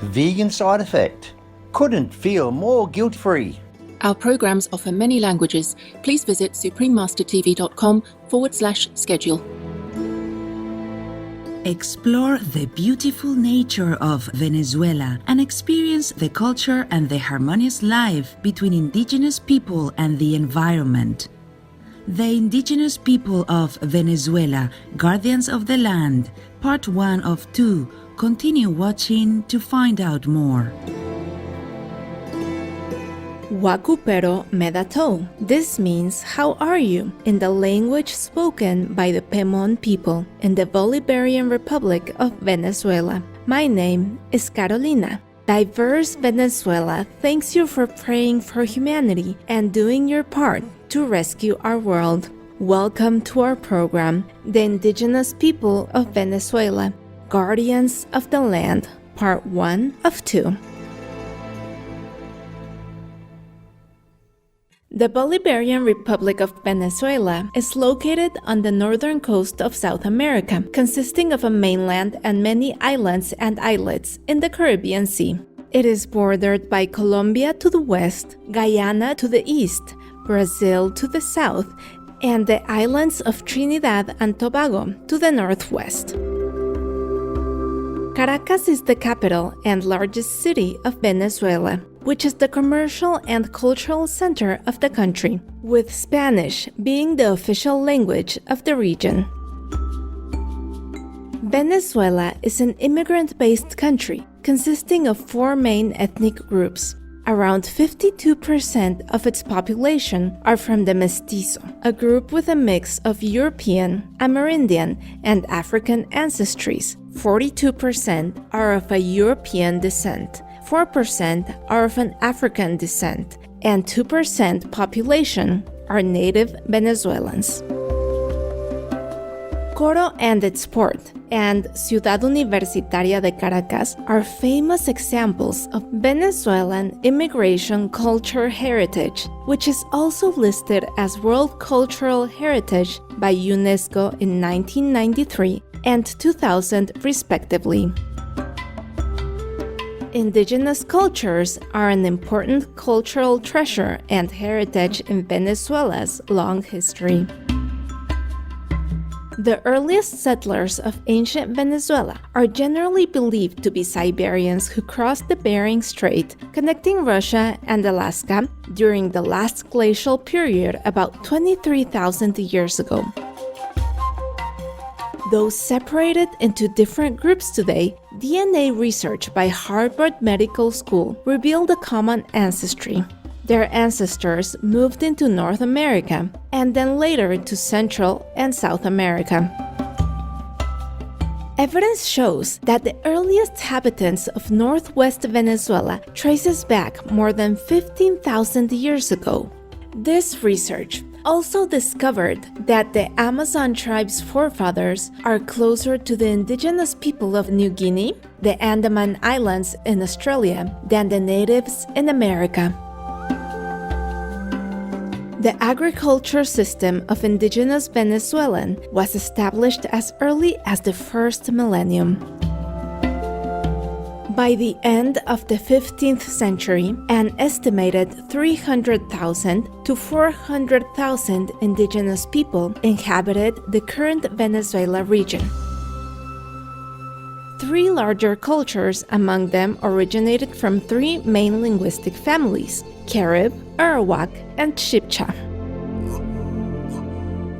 Vegan side effect. Couldn't feel more guilt-free. Our programs offer many languages. Please visit suprememastertv.com/schedule. Explore the beautiful nature of Venezuela and experience the culture and the harmonious life between indigenous people and the environment. The Indigenous People of Venezuela, Guardians of the Land, Part 1 of 2. Continue watching to find out more. Wakupero Medato. This means "how are you?" in the language spoken by the Pemon people in the Bolivarian Republic of Venezuela. My name is Carolina. Diverse Venezuela thanks you for praying for humanity and doing your part to rescue our world. Welcome to our program, The Indigenous People of Venezuela, Guardians of the Land, Part 1 of 2. The Bolivarian Republic of Venezuela is located on the northern coast of South America, consisting of a mainland and many islands and islets in the Caribbean Sea. It is bordered by Colombia to the west, Guyana to the east, Brazil to the south, and the islands of Trinidad and Tobago to the northwest. Caracas is the capital and largest city of Venezuela, which is the commercial and cultural center of the country, with Spanish being the official language of the region. Venezuela is an immigrant-based country consisting of 4 main ethnic groups. Around 52% of its population are from the Mestizo, a group with a mix of European, Amerindian, and African ancestries. 42% are of a European descent, 4% are of an African descent, and 2% population are native Venezuelans. Coro and its port and Ciudad Universitaria de Caracas are famous examples of Venezuelan immigration culture heritage, which is also listed as World Cultural Heritage by UNESCO in 1993 and 2000 respectively. Indigenous cultures are an important cultural treasure and heritage in Venezuela's long history. The earliest settlers of ancient Venezuela are generally believed to be Siberians who crossed the Bering Strait, connecting Russia and Alaska during the last glacial period about 23,000 years ago. Though separated into different groups today, DNA research by Harvard Medical School revealed a common ancestry. Their ancestors moved into North America and then later to Central and South America. Evidence shows that the earliest habitants of northwest Venezuela traces back more than 15,000 years ago. This research also discovered that the Amazon tribe's forefathers are closer to the indigenous people of New Guinea, the Andaman Islands in Australia, than the natives in America. The agriculture system of indigenous Venezuelan was established as early as the first millennium. By the end of the 15th century, an estimated 300,000 to 400,000 indigenous people inhabited the current Venezuela region. 3 larger cultures among them originated from 3 main linguistic families: Carib, Arawak, and Chibcha.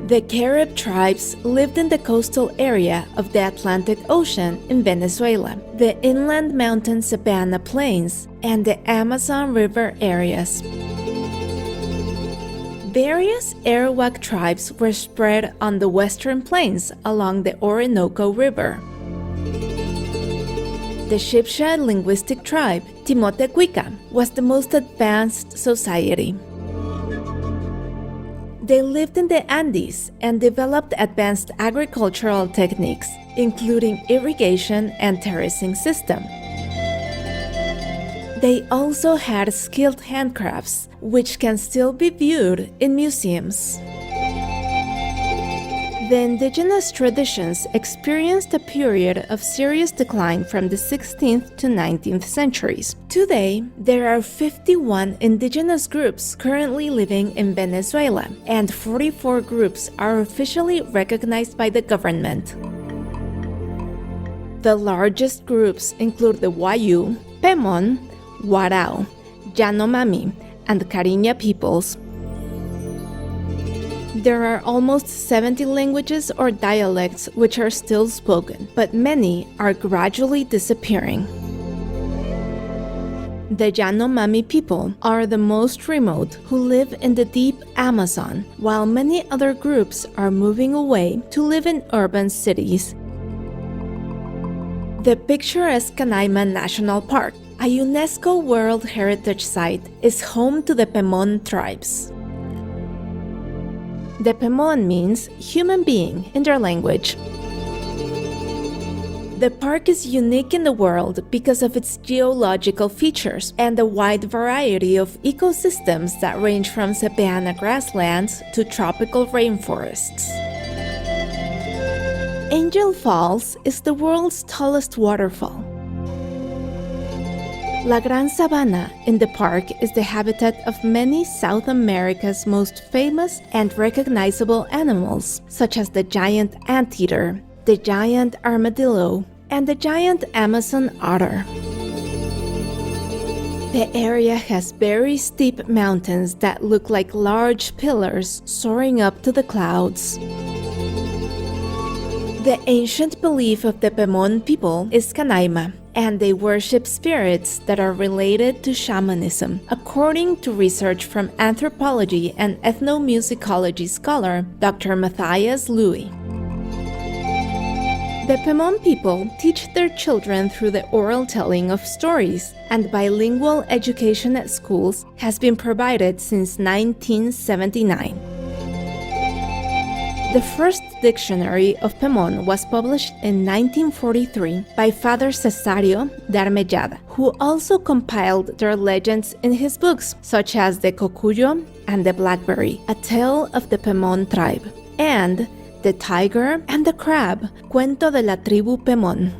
The Carib tribes lived in the coastal area of the Atlantic Ocean in Venezuela, the inland mountain savanna plains, and the Amazon River areas. Various Arawak tribes were spread on the western plains along the Orinoco River. The Chibcha linguistic tribe, Timotecuica, was the most advanced society. They lived in the Andes and developed advanced agricultural techniques, including irrigation and terracing system. They also had skilled handcrafts, which can still be viewed in museums. The indigenous traditions experienced a period of serious decline from the 16th to 19th centuries. Today, there are 51 indigenous groups currently living in Venezuela, and 44 groups are officially recognized by the government. The largest groups include the Wayuu, Pemon, Warao, Yanomami, and Cariña peoples. There are almost 70 languages or dialects which are still spoken, but many are gradually disappearing. The Yanomami people are the most remote, who live in the deep Amazon, while many other groups are moving away to live in urban cities. The picturesque Canaima National Park, a UNESCO World Heritage Site, is home to the Pemon tribes. The Pemon means human being in their language. The park is unique in the world because of its geological features and the wide variety of ecosystems that range from savanna grasslands to tropical rainforests. Angel Falls is the world's tallest waterfall. La Gran Sabana in the park is the habitat of many South America's most famous and recognizable animals, such as the giant anteater, the giant armadillo, and the giant Amazon otter. The area has very steep mountains that look like large pillars soaring up to the clouds. The ancient belief of the Pemon people is Canaima, and they worship spirits that are related to shamanism, according to research from anthropology and ethnomusicology scholar Dr. Matthias Louis. The Pemon people teach their children through the oral telling of stories, and bilingual education at schools has been provided since 1979. The first dictionary of Pemon was published in 1943 by Father Cesario de Armellada, who also compiled their legends in his books, such as The Cocuyo and The Blackberry, a tale of the Pemon tribe, and The Tiger and the Crab, Cuento de la Tribu Pemon.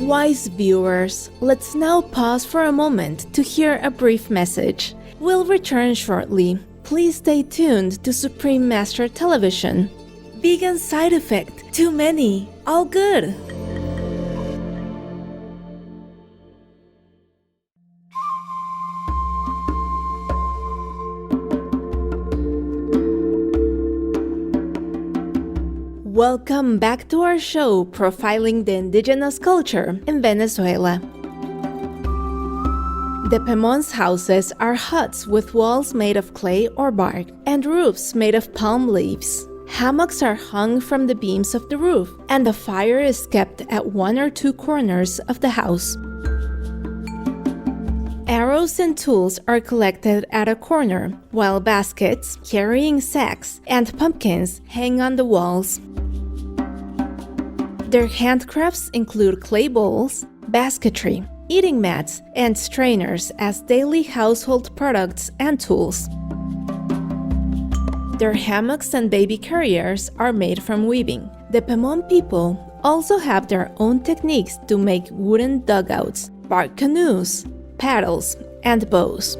Wise viewers, let's now pause for a moment to hear a brief message. We'll return shortly. Please stay tuned to Supreme Master Television. Vegan side effect, too many, all good. Welcome back to our show profiling the indigenous culture in Venezuela. The Pemon's houses are huts with walls made of clay or bark and roofs made of palm leaves. Hammocks are hung from the beams of the roof, and the fire is kept at one or two corners of the house. Arrows and tools are collected at a corner, while baskets, carrying sacks, and pumpkins hang on the walls. Their handcrafts include clay bowls, basketry, eating mats, and strainers as daily household products and tools. Their hammocks and baby carriers are made from weaving. The Pemon people also have their own techniques to make wooden dugouts, bark canoes, paddles, and bows.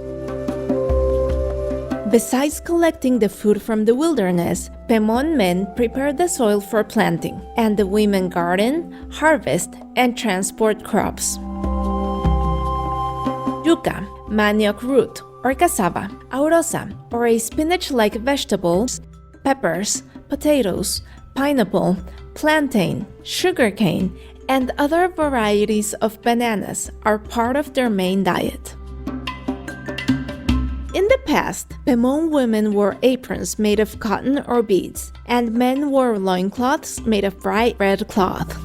Besides collecting the food from the wilderness, Pemon men prepare the soil for planting, and the women garden, harvest, and transport crops. Yuca, manioc root, or cassava, aurosa, or a spinach-like vegetable, peppers, potatoes, pineapple, plantain, sugarcane, and other varieties of bananas are part of their main diet. In the past, Pemon women wore aprons made of cotton or beads, and men wore loincloths made of bright red cloth.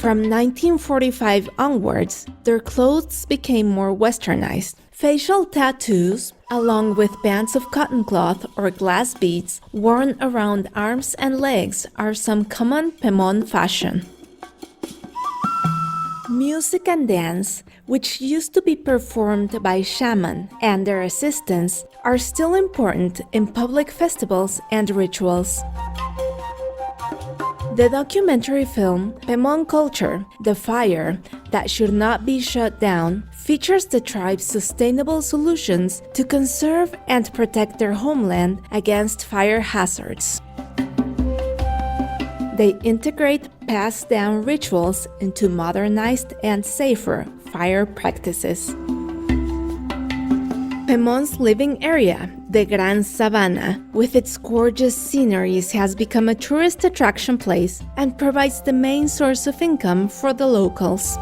From 1945 onwards, their clothes became more westernized. Facial tattoos, along with bands of cotton cloth or glass beads worn around arms and legs, are some common Pemon fashion. Music and dance, which used to be performed by shaman and their assistants, are still important in public festivals and rituals. The documentary film Pemon Culture, The Fire That Should Not Be Shut Down features the tribe's sustainable solutions to conserve and protect their homeland against fire hazards. They integrate passed-down rituals into modernized and safer fire practices. Pemon's living area, the Gran Sabana, with its gorgeous sceneries, has become a tourist attraction place and provides the main source of income for the locals.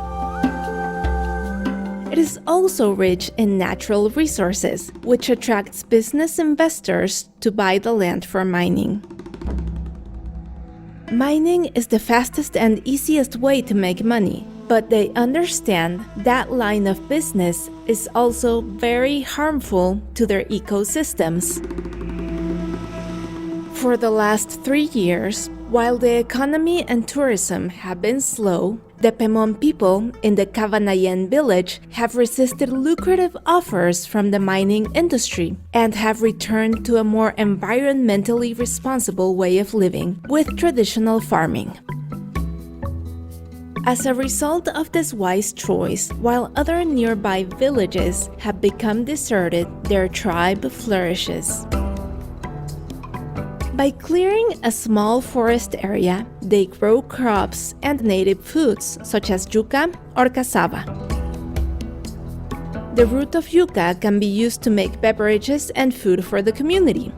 It is also rich in natural resources, which attracts business investors to buy the land for mining. Mining is the fastest and easiest way to make money, but they understand that line of business is also very harmful to their ecosystems. For the last 3 years, while the economy and tourism have been slow, the Pemon people in the Cavanayen village have resisted lucrative offers from the mining industry and have returned to a more environmentally responsible way of living with traditional farming. As a result of this wise choice, while other nearby villages have become deserted, their tribe flourishes. By clearing a small forest area, they grow crops and native foods such as yuca or cassava. The root of yuca can be used to make beverages and food for the community.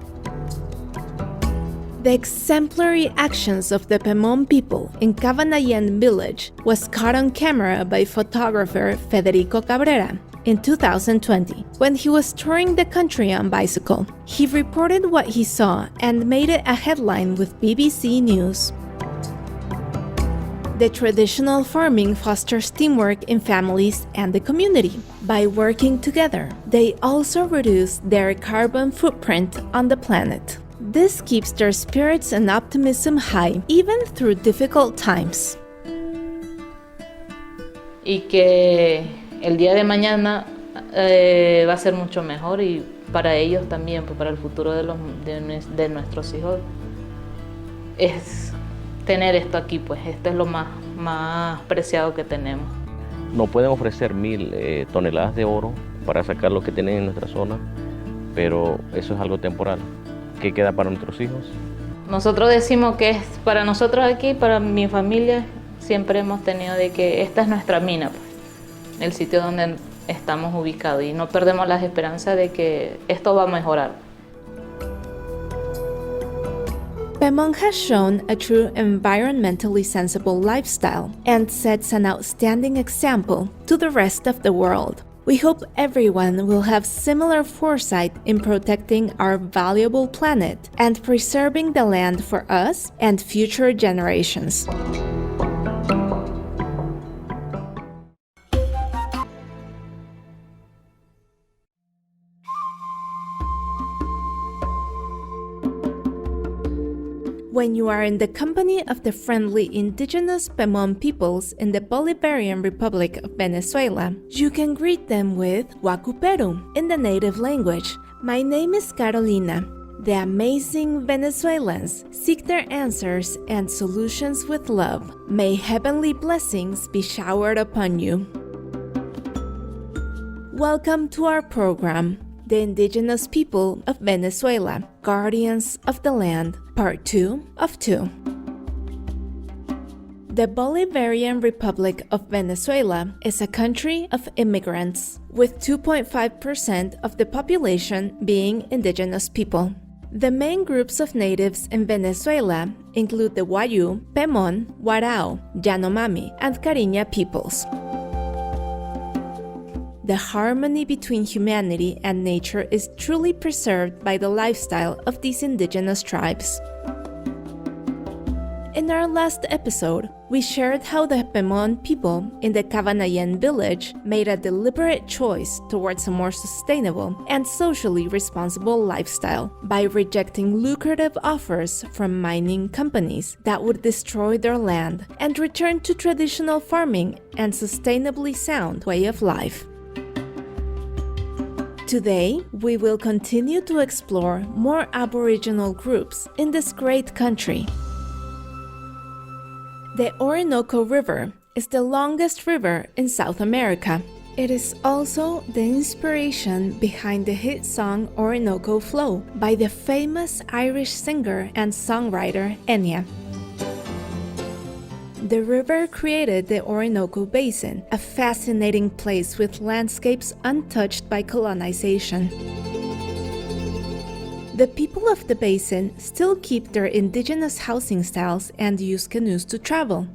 The exemplary actions of the Pemon people in Cavanayen village was caught on camera by photographer Federico Cabrera in 2020 when he was touring the country on bicycle. He reported what he saw and made it a headline with BBC News. The traditional farming fosters teamwork in families and the community. By working together, they also reduce their carbon footprint on the planet. This keeps their spirits and optimism high, even through difficult times. Y que el día de mañana va a ser mucho mejor y para ellos también, pues para el futuro de nuestros hijos, es tener esto aquí, pues esto es lo más preciado que tenemos. No pueden ofrecer 1000 toneladas de oro para sacar lo que tienen en nuestra zona, pero eso es algo temporal. ¿Qué queda para nuestros hijos? Nosotros decimos que es para nosotros aquí, para mi familia, siempre hemos tenido de que esta es nuestra mina, pues, el sitio donde estamos ubicados, y no perdemos las esperanzas de que esto va a mejorar. Pemon has shown a true environmentally sensible lifestyle and sets an outstanding example to the rest of the world. We hope everyone will have similar foresight in protecting our valuable planet and preserving the land for us and future generations. When you are in the company of the friendly indigenous Pemon peoples in the Bolivarian Republic of Venezuela, you can greet them with Huacuperu in the native language. My name is Carolina. The amazing Venezuelans seek their answers and solutions with love. May heavenly blessings be showered upon you. Welcome to our program, The Indigenous People of Venezuela, Guardians of the Land, Part 2 of 2. The Bolivarian Republic of Venezuela is a country of immigrants, with 2.5% of the population being indigenous people. The main groups of natives in Venezuela include the Wayu, Pemon, Warao, Yanomami, and Cariña peoples. The harmony between humanity and nature is truly preserved by the lifestyle of these indigenous tribes. In our last episode, we shared how the Pemon people in the Cabanayan village made a deliberate choice towards a more sustainable and socially responsible lifestyle by rejecting lucrative offers from mining companies that would destroy their land and return to traditional farming and sustainably sound way of life. Today, we will continue to explore more Aboriginal groups in this great country. The Orinoco River is the longest river in South America. It is also the inspiration behind the hit song Orinoco Flow by the famous Irish singer and songwriter Enya. The river created the Orinoco Basin, a fascinating place with landscapes untouched by colonization. The people of the basin still keep their indigenous housing styles and use canoes to travel.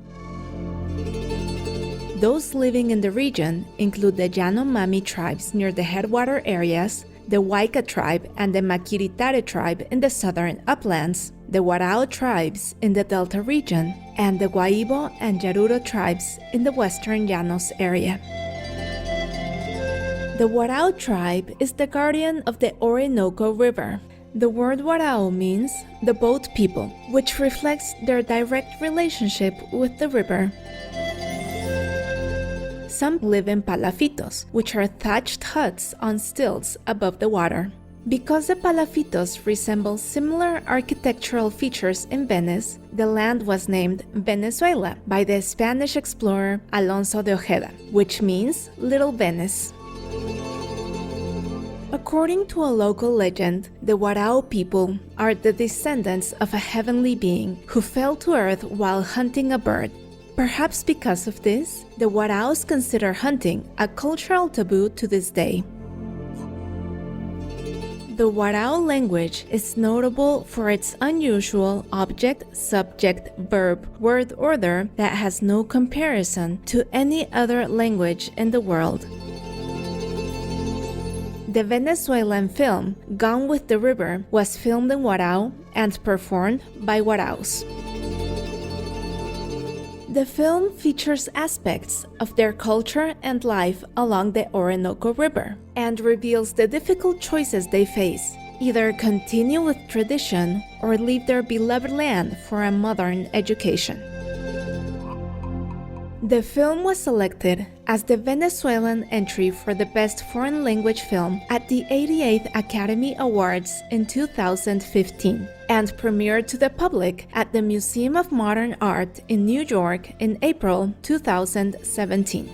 Those living in the region include the Yanomami tribes near the headwater areas, the Waika tribe and the Maquiritare tribe in the southern uplands, the Warao tribes in the Delta region, and the Guaibo and Yaruro tribes in the western Llanos area. The Warao tribe is the guardian of the Orinoco River. The word Warao means the boat people, which reflects their direct relationship with the river. Some live in palafitos, which are thatched huts on stilts above the water. Because the palafitos resemble similar architectural features in Venice, the land was named Venezuela by the Spanish explorer Alonso de Ojeda, which means Little Venice. According to a local legend, the Warao people are the descendants of a heavenly being who fell to earth while hunting a bird. Perhaps because of this, the Waraos consider hunting a cultural taboo to this day. The Warao language is notable for its unusual object-subject-verb word order that has no comparison to any other language in the world. The Venezuelan film Gone with the River was filmed in Warao and performed by Waraos. The film features aspects of their culture and life along the Orinoco River and reveals the difficult choices they face, either continue with tradition or leave their beloved land for a modern education. The film was selected as the Venezuelan entry for the Best Foreign Language Film at the 88th Academy Awards in 2015 and premiered to the public at the Museum of Modern Art in New York in April 2017.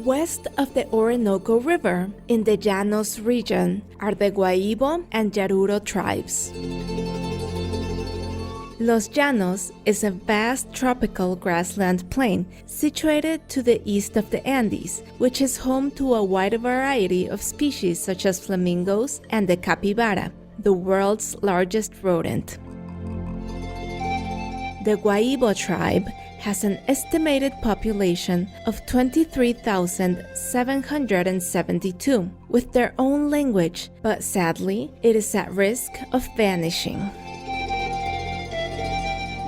West of the Orinoco River, in the Llanos region, are the Guaibo and Yaruro tribes. Los Llanos is a vast tropical grassland plain situated to the east of the Andes, which is home to a wide variety of species such as flamingos and the capybara, the world's largest rodent. The Guaibo tribe has an estimated population of 23,772 with their own language, but sadly, it is at risk of vanishing.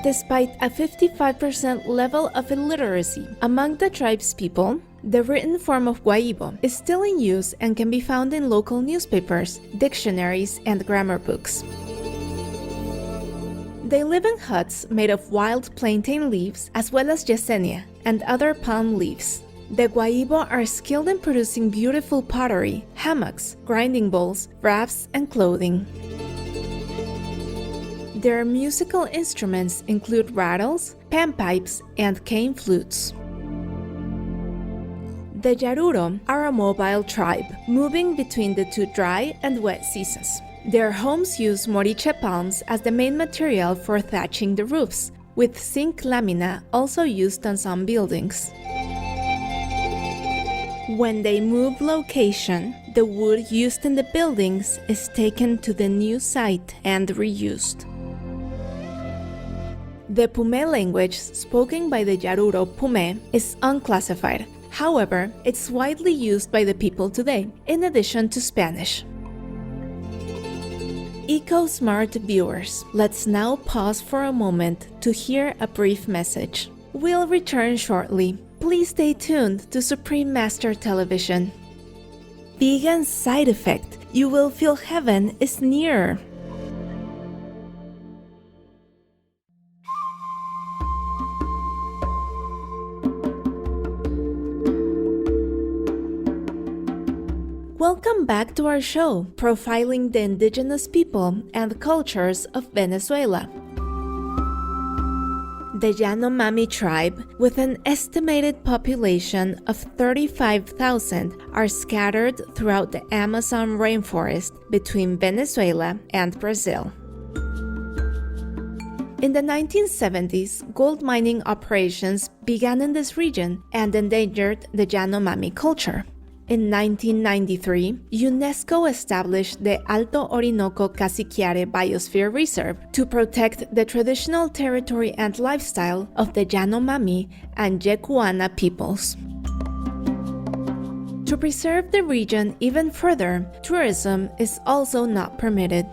Despite a 55% level of illiteracy among the tribe's people, the written form of Guaibo is still in use and can be found in local newspapers, dictionaries, and grammar books. They live in huts made of wild plantain leaves as well as yesenia and other palm leaves. The Guaibo are skilled in producing beautiful pottery, hammocks, grinding bowls, rafts, and clothing. Their musical instruments include rattles, panpipes, and cane flutes. The Yaruro are a mobile tribe, moving between the two dry and wet seasons. Their homes use moriche palms as the main material for thatching the roofs, with zinc lamina also used on some buildings. When they move location, the wood used in the buildings is taken to the new site and reused. The Pume language spoken by the Yaruro Pume is unclassified. However, it's widely used by the people today, in addition to Spanish. Eco-smart viewers, let's now pause for a moment to hear a brief message. We'll return shortly. Please stay tuned to Supreme Master Television. Vegan side effect. You will feel heaven is nearer. Welcome back to our show, profiling the indigenous people and cultures of Venezuela. The Yanomami tribe, with an estimated population of 35,000, are scattered throughout the Amazon rainforest between Venezuela and Brazil. In the 1970s, gold mining operations began in this region and endangered the Yanomami culture. In 1993, UNESCO established the Alto Orinoco Caciquiare Biosphere Reserve to protect the traditional territory and lifestyle of the Yanomami and Yekuana peoples. To preserve the region even further, tourism is also not permitted.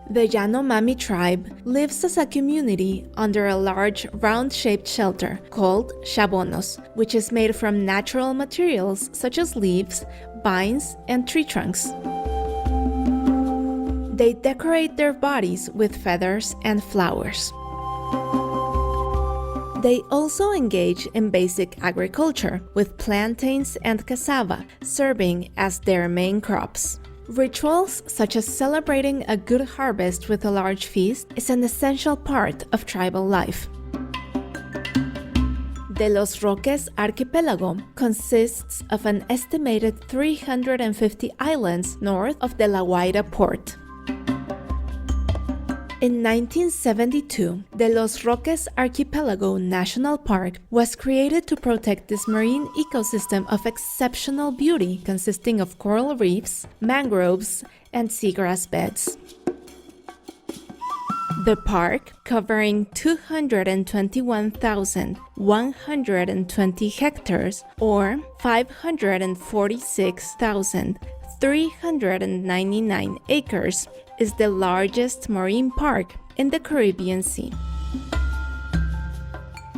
The Yanomami tribe lives as a community under a large round-shaped shelter called chabonos, which is made from natural materials such as leaves, vines, and tree trunks. They decorate their bodies with feathers and flowers. They also engage in basic agriculture, with plantains and cassava serving as their main crops. Rituals such as celebrating a good harvest with a large feast is an essential part of tribal life. De los Roques archipelago consists of an estimated 350 islands north of the La Guaira port. In 1972, the Los Roques Archipelago National Park was created to protect this marine ecosystem of exceptional beauty consisting of coral reefs, mangroves, and seagrass beds. The park, covering 221,120 hectares or 546,399 acres, is the largest marine park in the Caribbean Sea.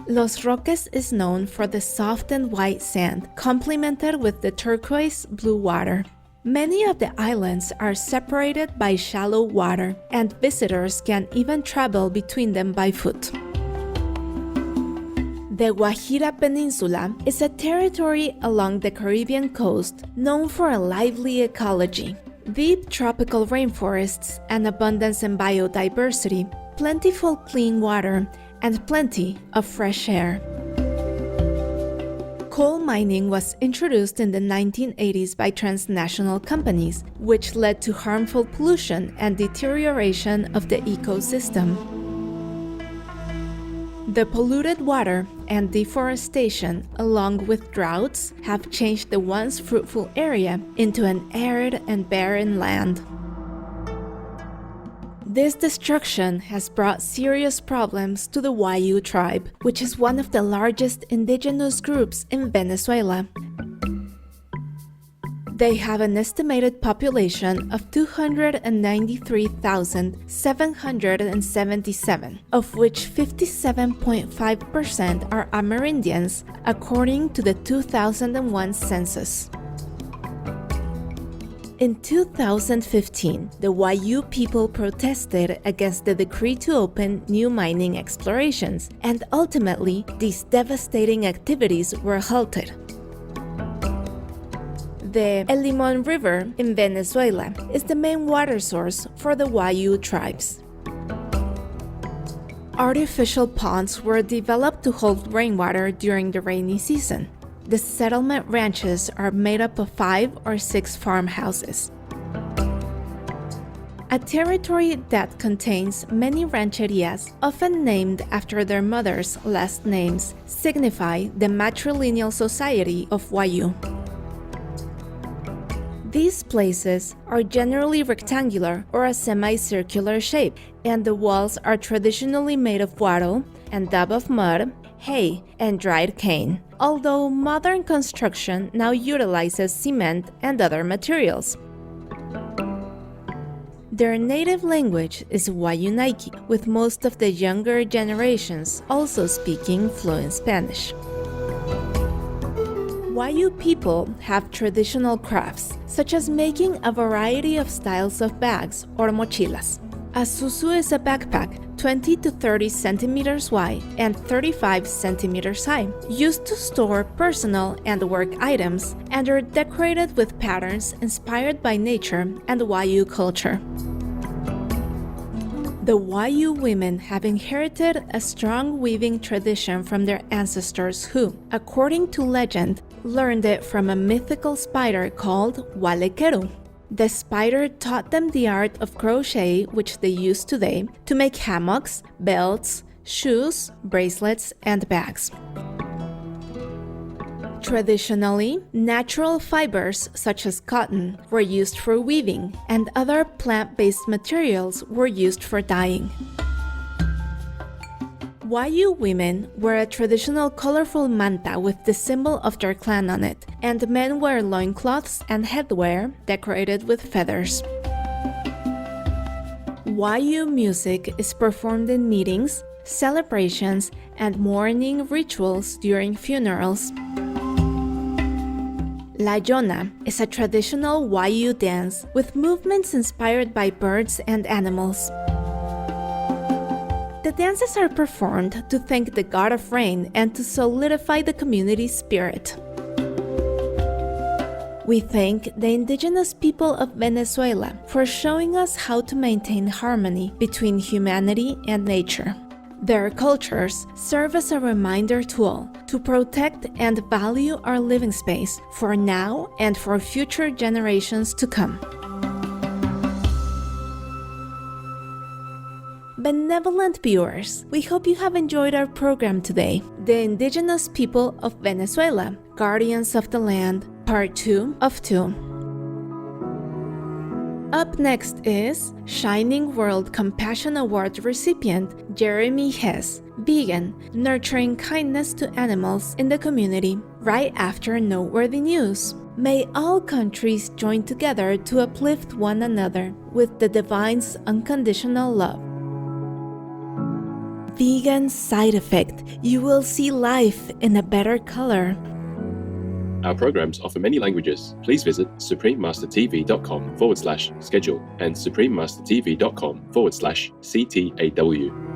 Los Roques is known for the soft and white sand, complemented with the turquoise blue water. Many of the islands are separated by shallow water, and visitors can even travel between them by foot. The Guajira Peninsula is a territory along the Caribbean coast known for a lively ecology. Deep tropical rainforests, an abundance in biodiversity, plentiful clean water, and plenty of fresh air. Coal mining was introduced in the 1980s by transnational companies, which led to harmful pollution and deterioration of the ecosystem. The polluted water and deforestation, along with droughts, have changed the once fruitful area into an arid and barren land. This destruction has brought serious problems to the Wayuu tribe, which is one of the largest indigenous groups in Venezuela. They have an estimated population of 293,777, of which 57.5% are Amerindians, according to the 2001 census. In 2015, the Wayuu people protested against the decree to open new mining explorations, and ultimately, these devastating activities were halted. The El Limón River in Venezuela is the main water source for the Wayuu tribes. Artificial ponds were developed to hold rainwater during the rainy season. The settlement ranches are made up of 5 or 6 farmhouses. A territory that contains many rancherias, often named after their mothers' last names, signify the matrilineal society of Wayuu. These places are generally rectangular or a semicircular shape, and the walls are traditionally made of guaro and dab of mud, hay, and dried cane, although modern construction now utilizes cement and other materials. Their native language is Wayunaiki, with most of the younger generations also speaking fluent Spanish. Wayu people have traditional crafts, such as making a variety of styles of bags or mochilas. A susu is a backpack 20 to 30 centimeters wide and 35 centimeters high, used to store personal and work items, and are decorated with patterns inspired by nature and Wayu culture. The Wayu women have inherited a strong weaving tradition from their ancestors who, according to legend, learned it from a mythical spider called Walekeru. The spider taught them the art of crochet, which they use today, to make hammocks, belts, shoes, bracelets, and bags. Traditionally, natural fibers such as cotton were used for weaving, and other plant-based materials were used for dyeing. Wayu women wear a traditional colorful manta with the symbol of their clan on it, and men wear loincloths and headwear decorated with feathers. Wayu music is performed in meetings, celebrations, and mourning rituals during funerals. La Yona is a traditional Wayu dance with movements inspired by birds and animals. The dances are performed to thank the god of rain and to solidify the community's spirit. We thank the indigenous people of Venezuela for showing us how to maintain harmony between humanity and nature. Their cultures serve as a reminder tool to protect and value our living space for now and for future generations to come. Benevolent viewers, we hope you have enjoyed our program today, The Indigenous People of Venezuela, Guardians of the Land, Part 2 of 2. Up next is Shining World Compassion Award recipient Jeremy Hess, vegan, nurturing kindness to animals in the community, right after noteworthy news. May all countries join together to uplift one another with the divine's unconditional love. Vegan side effect. You will see life in a better color. Our programs offer many languages. Please visit suprememastertv.com/schedule and suprememastertv.com/CTAW.